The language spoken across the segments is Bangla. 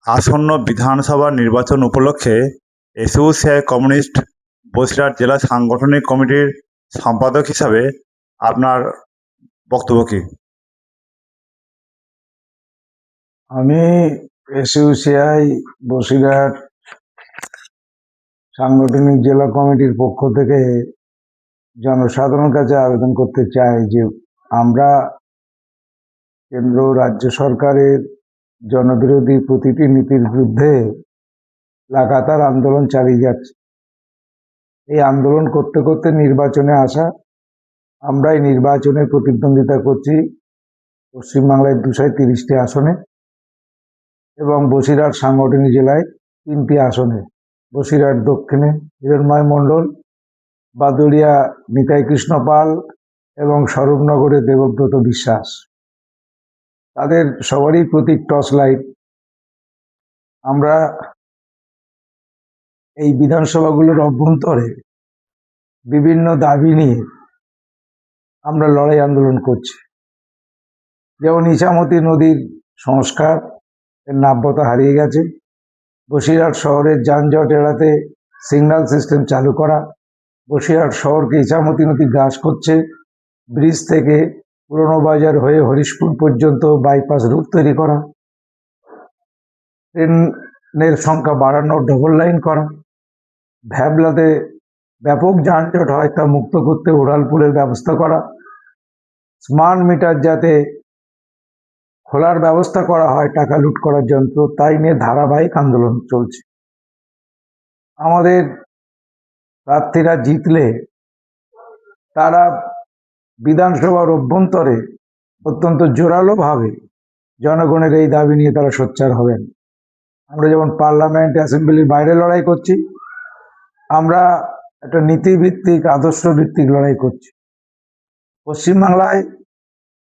আসন্ন বিধানসভা নির্বাচন উপলক্ষে এসইউসিআই কমিউনিস্ট বসিরহাট জেলা সাংগঠনিক কমিটির সম্পাদক হিসাবে আপনার বক্তব্য কী? আমি এসইউসিআই বসিরহাট সাংগঠনিক জেলা কমিটির পক্ষ থেকে জনসাধারণের কাছে আবেদন করতে চাই যে আমরা কেন্দ্র রাজ্য সরকারের জনবিরোধী প্রতিটি নীতির বিরুদ্ধে লাগাতার আন্দোলন চালিয়ে যাচ্ছে। এই আন্দোলন করতে করতে নির্বাচনে আসা, আমরাই নির্বাচনে প্রতিদ্বন্দ্বিতা করছি পশ্চিমবাংলায় 230টি আসনে এবং বসিরহাট সাংগঠনিক জেলায় 3টি আসনে। বসিরহাট দক্ষিণে হিরণময় মণ্ডল, বাদুড়িয়া নিতাই কৃষ্ণ পাল এবং স্বরূপনগরে দেবব্রত বিশ্বাস। তাদের সবারই প্রতীক টর্চ লাইট। আমরা এই বিধানসভাগুলোর অভ্যন্তরে বিভিন্ন দাবি নিয়ে আমরা লড়াই আন্দোলন করছি। যেমন ইছামতি নদীর সংস্কার, এর নাব্যতা হারিয়ে গেছে। বসিরহাট শহরের যানজট এড়াতে সিগন্যাল সিস্টেম চালু করা। বসিরহাট শহরকে ইছামতি নদী গ্রাস করছে। ব্রিজ থেকে পুরনো বাজার হয়ে হরিশপুর পর্যন্ত বাইপাস রুট তৈরি করা। ট্রেনের সংখ্যা বাড়ানো, ডবল লাইন করা। ভ্যাবলাতে ব্যাপক যানজট হয় তা মুক্ত করতে উড়ালপুলের ব্যবস্থা করা। স্মার্ট মিটার যাতে খোলার ব্যবস্থা করা হয় টাকা লুট করার যন্ত্র, তাই নিয়ে ধারাবাহিক আন্দোলন চলছে। আমাদের প্রার্থীরা জিতলে তারা বিধানসভার অভ্যন্তরে অত্যন্ত জোরালোভাবে জনগণের এই দাবি নিয়ে তারা সোচ্চার হবেন। আমরা যেমন পার্লামেন্ট অ্যাসেম্বলির বাইরে লড়াই করছি, আমরা একটা নীতিভিত্তিক আদর্শভিত্তিক লড়াই করছি। পশ্চিমবাংলায়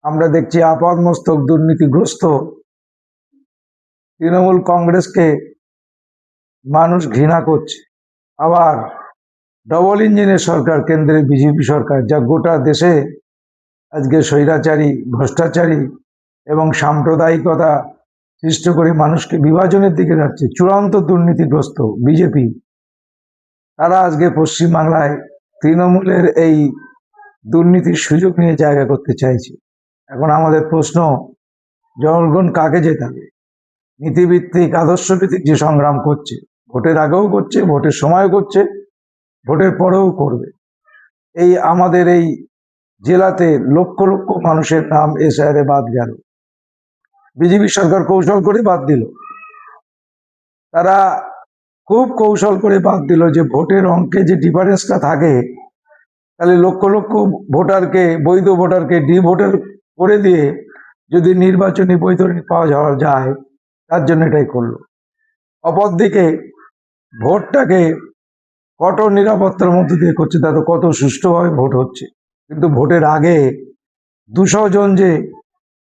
আমরা দেখছি আপাদমস্তক দুর্নীতিগ্রস্ত তৃণমূল কংগ্রেসকে মানুষ ঘৃণা করছে। আবার ডবল ইঞ্জিনের সরকার, কেন্দ্রের বিজেপি সরকার, যা গোটা দেশে আজকে স্বৈরাচারী, ভ্রষ্টাচারী এবং সাম্প্রদায়িকতা সৃষ্টি করে মানুষকে বিভাজনের দিকে যাচ্ছে। চূড়ান্ত দুর্নীতিগ্রস্ত বিজেপি, তারা আজকে পশ্চিমবাংলায় তৃণমূলের এই দুর্নীতির সুযোগ নিয়ে জায়গা করতে চাইছে। এখন আমাদের প্রশ্ন, জনগণ কাকে জেতাবে? নীতিভিত্তিক আদর্শভিত্তিক যে সংগ্রাম করছে, ভোটের আগেও করছে, ভোটের সময়ও করছে, ভোটের পরেও করবে। এই আমাদের এই জেলাতে লক্ষ লক্ষ মানুষের নাম এসআইআরে বাদ গেল। বিজেপি সরকার কৌশল করে বাদ দিল। তারা খুব কৌশল করে বাদ দিল যে ভোটের অঙ্কে যে ডিফারেন্সটা থাকে, তাহলে লক্ষ লক্ষ ভোটারকে, বৈধ ভোটারকে ডিভোটার করে দিয়ে যদি নির্বাচনী বৈতরণী পাওয়া যাওয়া যায়, তার জন্য এটাই করলো। অপরদিকে ভোটটাকে কঠোর নিরাপত্তার মধ্যে দিয়ে করছে, তাতে কত সুষ্ঠুভাবে ভোট হচ্ছে। কিন্তু ভোটের আগে 200 জন যে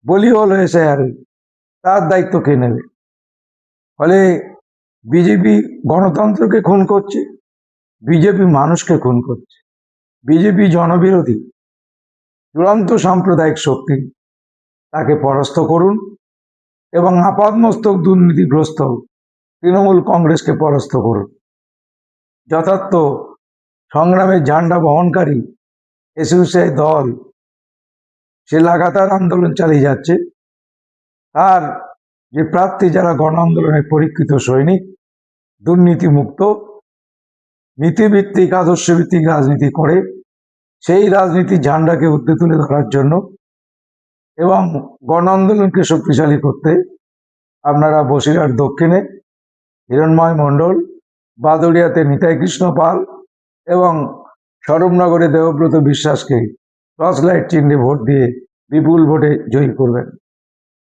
বলি হলো এসআইআর, তার দায়িত্ব কে নেবে? ফলে বিজেপি গণতন্ত্রকে খুন করছে, বিজেপি মানুষকে খুন করছে। বিজেপি জনবিরোধী, চূড়ান্ত সাম্প্রদায়িক শক্তি, তাকে পরাস্ত করুন এবং আপাদমস্তক দুর্নীতিগ্রস্ত তৃণমূল কংগ্রেসকে পরাস্ত করুন। যথার্থ সংগ্রামের ঝান্ডা বহনকারী এসইউসিআই দল সে লাগাতার আন্দোলন চালিয়ে যাচ্ছে। আর যে প্রার্থী, যারা গণ আন্দোলনের পরীক্ষিত সৈনিক, দুর্নীতিমুক্ত, নীতিভিত্তিক আদর্শভিত্তিক রাজনীতি করে, সেই রাজনীতির ঝান্ডাকে ঊর্ধ্বে তুলে ধরার জন্য এবং গণ আন্দোলনকে শক্তিশালী করতে আপনারা বসিরহাট দক্ষিণে হিরণময় মণ্ডল, বাদুড়িয়াতে নিতাই কৃষ্ণ পাল এবং স্বরূপনগরে দেবব্রত বিশ্বাসকে টর্চ লাইট চিহ্নে ভোট দিয়ে বিপুল ভোটে জয়ী করবেন।